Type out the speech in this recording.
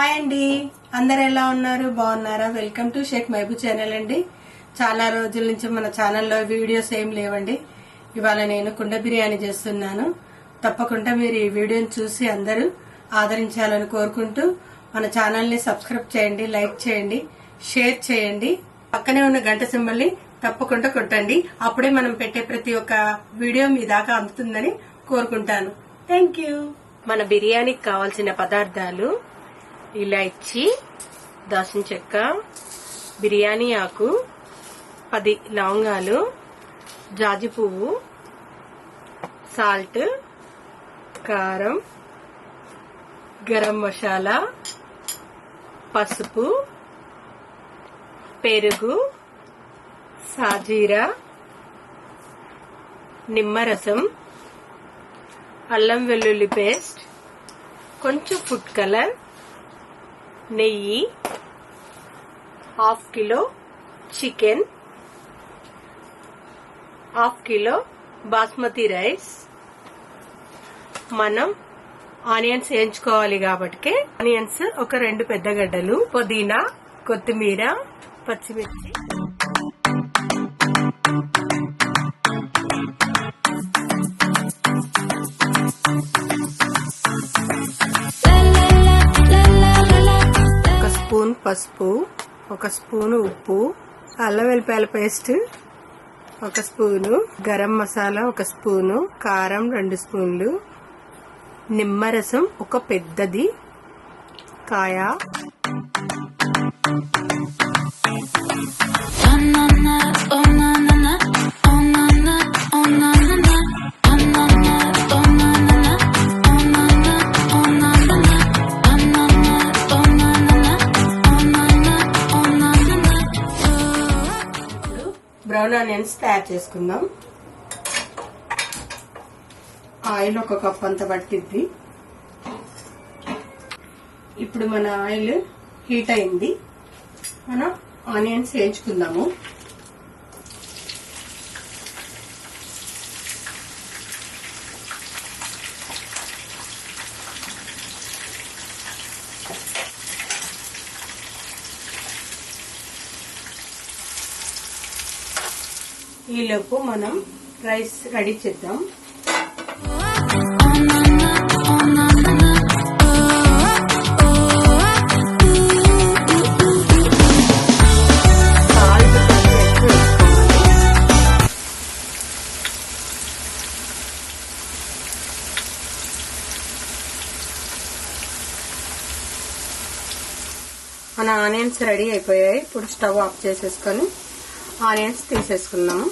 Hi అండి, అందరు ఎలా ఉన్నారు? బాగున్నారా? Welcome to Shaik Mahaboob channel అండి. చాలా రోజుల నుంచి మన ఛానల్లో వీడియోస్ ఏం లేవండి. ఇవాళ నేను కుండ బిర్యానీ చేస్తున్నాను. తప్పకుండా మీరు ఈ వీడియోని చూసి అందరూ ఆదరించాలని కోరుకుంటూ మన ఛానల్ ని సబ్స్క్రైబ్ చేయండి, లైక్ చేయండి, షేర్ చేయండి. పక్కనే ఉన్న గంట సింబల్ ని తప్పకుండా కొట్టండి. అప్పుడే మనం పెట్టే ప్రతి ఒక్క వీడియో మీ దాకా అందుతుందని కోరుకుంటాను. Thank you. మన బిర్యానీకి కావాల్సిన పదార్థాలు: ఇలాచి, దాల్చిన చెక్క, బిర్యానీ ఆకు, 10 లవంగాలు, జాజి పువ్వు, సాల్ట్, కారం, గరం మసాలా, పసుపు, పెరుగు, సాజీరా, నిమ్మరసం, అల్లం వెల్లుల్లి పేస్ట్, కొంచెం ఫుడ్ కలర్, నెయ్యి, 1/2 kilo chicken, 1/2 kilo basmati rice. మనం ఆనియన్స్ వేయించుకోవాలి కాబట్టి ఆనియన్స్ ఒక 2 పెద్ద గడ్డలు, పుదీనా, కొత్తిమీర, పచ్చిమిర్చి. స్పూన్ పసుపు, 1 స్పూను ఉప్పు, అల్లం వెల్లిపాయల paste 1 spoon, garam masala 1 spoon, కారం 2 స్పూన్లు, నిమ్మరసం 1 పెద్దది కాయ, బ్రౌన్ ఆనియన్స్ తయారు చేసుకుందాం. ఆయిల్ 1 కప్ అంత పట్టిద్ది. ఇప్పుడు మన ఆయిల్ హీట్ అయింది. మనం ఆనియన్స్ వేయించుకుందాము. ఈలోపు మనం రైస్ రెడీ చేద్దాం. మన ఆనియన్స్ రెడీ అయిపోయాయి. ఇప్పుడు స్టవ్ ఆఫ్ చేసేసుకొని ఆనియన్స్ తీసేసుకుందాము.